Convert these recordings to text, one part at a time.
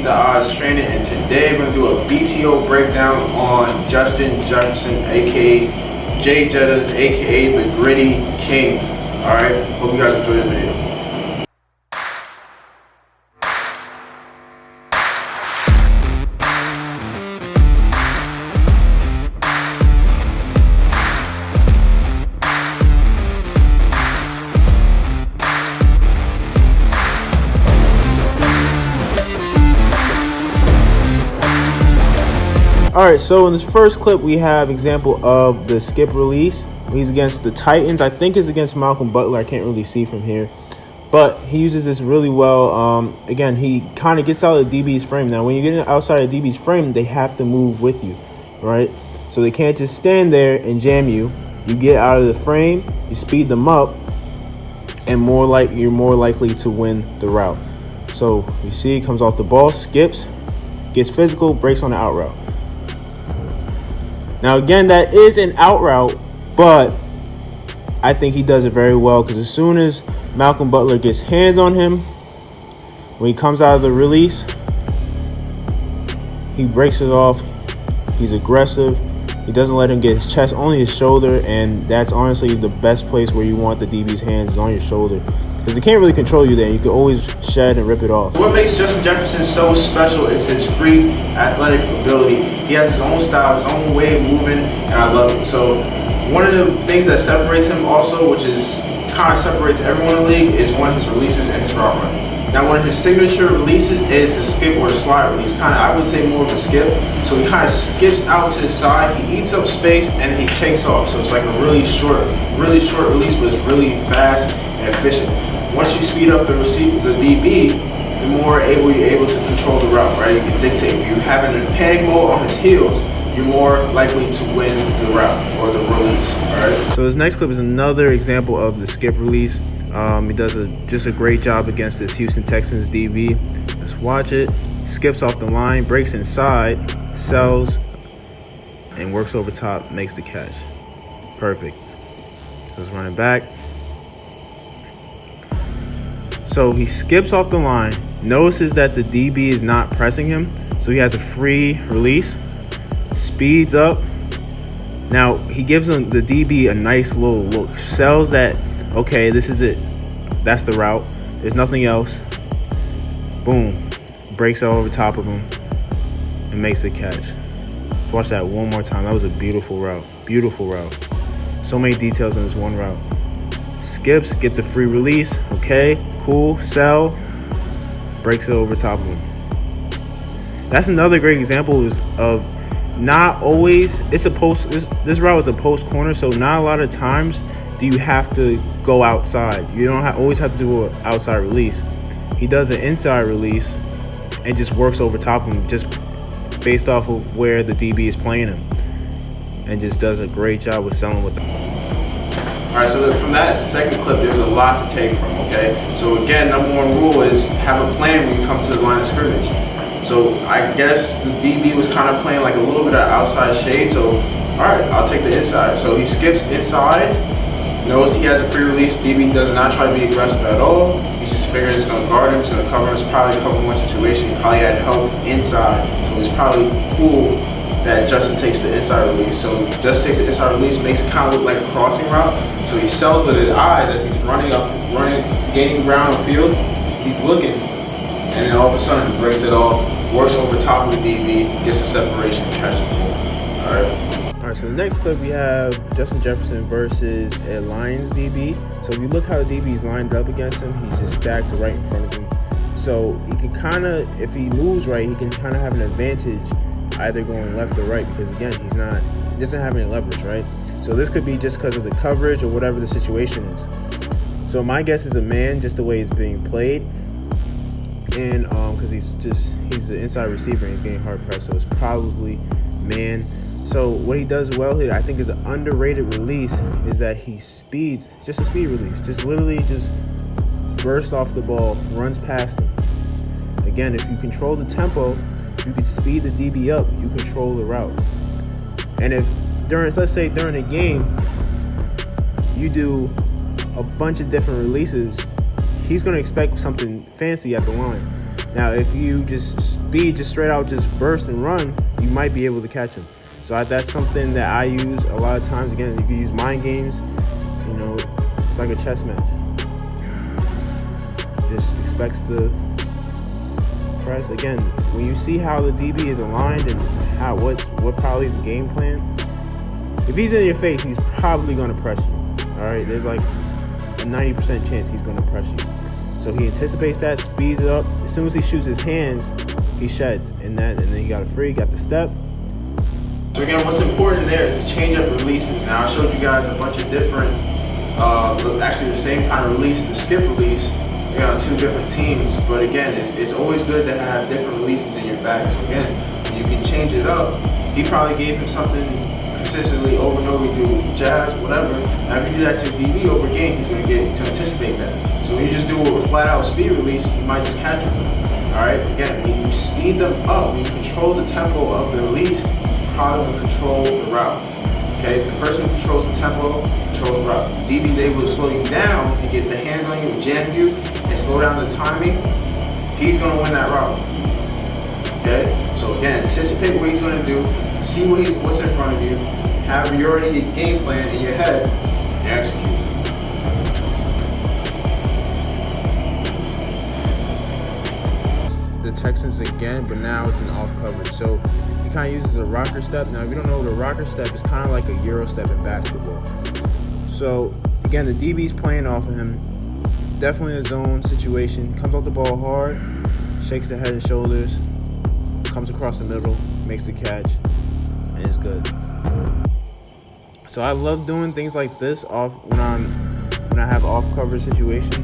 the Odds Training, and today we're going to do a BTO breakdown on Justin Jefferson, aka Jay Jettas, aka the Griddy King. Alright, hope you guys enjoy the video. Alright, so in this first clip we have example of the skip release. He's against the Titans. I think it's against Malcolm Butler. I can't really see from here, but he uses this really well. Again, he kind of gets out of the DB's frame. Now when you get outside of DB's frame, they have to move with you, right? So they can't just stand there and jam you. You get out of the frame, you speed them up, and you're more likely to win the route. So you see, he comes off the ball, skips, gets physical, breaks on the out route. Now, again, that is an out route, but I think he does it very well because as soon as Malcolm Butler gets hands on him, when he comes out of the release, he breaks it off. He's aggressive. He doesn't let him get his chest, only his shoulder, and that's honestly the best place where you want the DB's hands is on your shoulder because they can't really control you there. You can always shed and rip it off. What makes Justin Jefferson so special is his free athletic ability. He has his own style, his own way of moving, and I love it. So one of the things that separates him also, which is kind of separates everyone in the league, is one of his releases and his route run. Now one of his signature releases is the skip or the slide release. Kind of, I would say more of a skip. So he kind of skips out to the side, he eats up space, and he takes off. So it's like a really short release, but it's really fast and efficient. Once you speed up the DB, the more you're able to control the route, right? You can dictate. If you're having a panic mode on his heels, you're more likely to win the route or the release, all right? So this next clip is another example of the skip release. He does just a great job against this Houston Texans DB. Let's watch it. Skips off the line, breaks inside, sells, and works over top, makes the catch. Perfect. So let's run it back. So he skips off the line, notices that the DB is not pressing him, so he has a free release, speeds up. Now he gives him the DB a nice little look, sells that, okay, this is it, that's the route, there's nothing else. Boom, breaks over top of him and makes the catch. Let's watch that one more time. That was a beautiful route, so many details in this one route. Skips, get the free release, okay, cool, sell, breaks it over top of him. That's another great example of not always, this route is a post corner, so not a lot of times do you have to go outside. You don't always have to do an outside release. He does an inside release and just works over top of him just based off of where the DB is playing him, and just does a great job with selling with them. Alright, so from that second clip, there's a lot to take from, okay? So again, number one rule is have a plan when you come to the line of scrimmage. So I guess the DB was kind of playing like a little bit of outside shade, so alright, I'll take the inside. So he skips inside, knows he has a free release. DB does not try to be aggressive at all. He just figured he's going to guard him, he's going to cover him. It's probably a cover one situation. He probably had help inside, so it's probably cool that Justin takes the inside release. So Justin takes the inside release, makes it kind of look like a crossing route. So he sells with his eyes as he's gaining ground on field. He's looking, and then all of a sudden he breaks it off, works over top of the DB, gets the separation, catches the ball. All right, so the next clip we have Justin Jefferson versus a Lions DB. So if you look how the DB is lined up against him, he's just stacked right in front of him. So he can kind of, if he moves right, he can kind of have an advantage either going left or right, because again, he doesn't have any leverage, right? So this could be just because of the coverage or whatever the situation is. So my guess is a man, just the way it's being played, and because he's the inside receiver and he's getting hard pressed, so it's probably man. So what he does well here, I think, is an underrated release, is that he speeds, just a speed release, just literally just bursts off the ball, runs past him. Again, if you control the tempo, you can speed the DB up, you control the route. And if let's say during a game, you do a bunch of different releases, he's going to expect something fancy at the line. Now, if you just straight out just burst and run, you might be able to catch him. So that's something that I use a lot of times. Again, you can use mind games. You know, it's like a chess match. Just expects the press. Again, when you see how the DB is aligned and what probably is the game plan, if he's in your face, he's probably going to press you. All right, there's like a 90% chance he's going to press you. So he anticipates that, speeds it up. As soon as he shoots his hands, he sheds, and then he got a free, got the step. So again, what's important there is to change up releases. Now I showed you guys a bunch of different, actually the same kind of release, the skip release, on 2 different teams. But again, it's always good to have different releases in your bag. So again, you can change it up. He probably gave him something consistently over and over. You do jabs, whatever. Now if you do that to a DB over game, he's going to anticipate that. So when you just do a flat out speed release, you might just catch him. All right. Again, when you speed them up, when you control the tempo of the release, probably will control the route. Okay, the person who controls the tempo controls the route. DB is able to slow you down and get the hands on you and jam you and slow down the timing. He's going to win that route. Okay, so again, anticipate what he's going to do, see what's in front of you, have your game plan in your head, and execute. The Texans again, but now it's an off coverage. So he kind of uses a rocker step. Now, if you don't know, the rocker step is kind of like a Euro step in basketball. So again, the DB's playing off of him. Definitely a zone situation. Comes off the ball hard, shakes the head and shoulders, comes across the middle, makes the catch, and it's good. So I love doing things like this off when I have off coverage situation.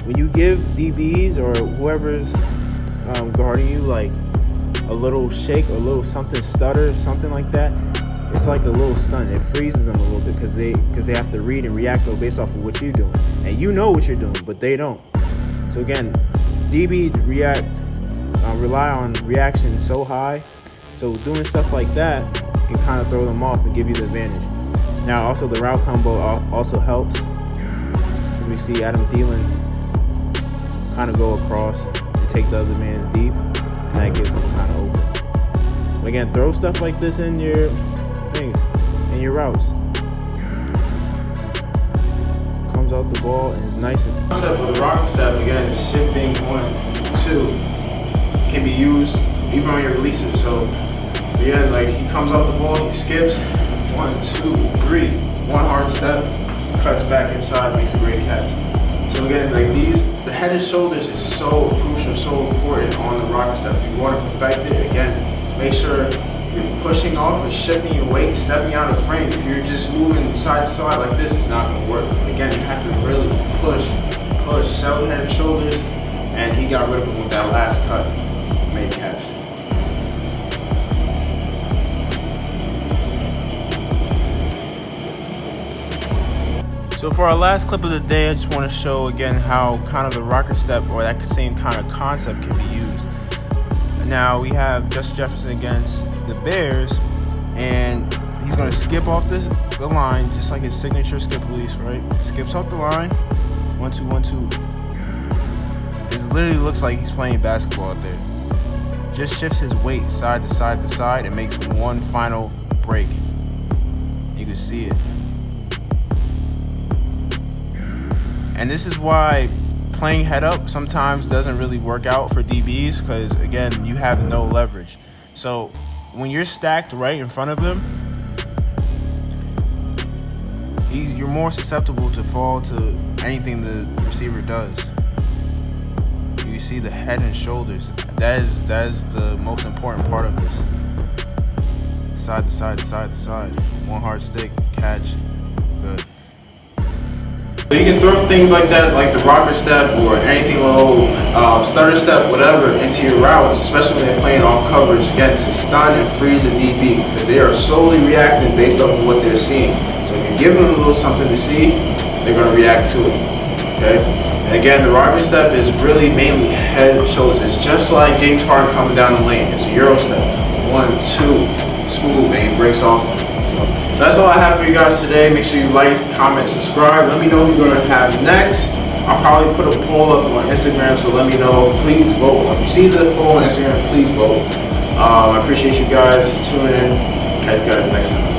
When you give DBs or whoever's guarding you like a little shake or a little something stutter, something like that, it's like a little stunt. It freezes them a little bit because they have to read and react based off of what you're doing, and you know what you're doing, but they don't. So again, DB rely on reaction so high. So doing stuff like that can kind of throw them off and give you the advantage. Now also the route combo also helps. As we see Adam Thielen kind of go across and take the other man's deep, and that gives him kind of open. But again, throw stuff like this in your things, in your routes. Comes out the ball and is nice. The concept with the rocker step, again, is shifting 1, 2, can be used even on your releases. So again, like he comes out the ball, he skips 1, 2, 3, one hard step, cuts back inside, makes a great catch. So again, like the head and shoulders is so crucial, so important on the rocker step. If you want to perfect it, again, make sure you're pushing off or shifting your weight, stepping out of frame. If you're just moving side to side like this, it's not going to work. But again, you have to really push, sell head and shoulders, and he got rid of him with that last cut, made catch. So for our last clip of the day, I just want to show again how kind of the rocker step or that same kind of concept can be used. Now we have Jefferson against the Bears, and he's going to skip off the line just like his signature skip release, right? Skips off the line, 1, 2, 1, 2. It literally looks like he's playing basketball out there. Just shifts his weight side to side to side and makes one final break. You can see it. And this is why playing head up sometimes doesn't really work out for DBs because, again, you have no leverage. So when you're stacked right in front of him, you're more susceptible to fall to anything the receiver does. You see the head and shoulders. That is the most important part of this. Side to side to side to side. One hard stick, catch, good. So you can throw things like that, like the rocker step or anything low, stutter step, whatever, into your routes, especially when they're playing off coverage, again, to stun and freeze the DB, because they are solely reacting based off of what they're seeing. So if you give them a little something to see, they're going to react to it, okay? And again, the rocker step is really mainly head and shoulders. It's just like James Harden coming down the lane. It's a Euro step. 1, 2, smooth, and he breaks off. So that's all I have for you guys today. Make sure you like, comment, subscribe. Let me know who you're going to have next I'll probably put a poll up on Instagram, so let me know. Please vote. If you see the poll on Instagram, please vote. I appreciate you guys tuning in. Catch you guys next time.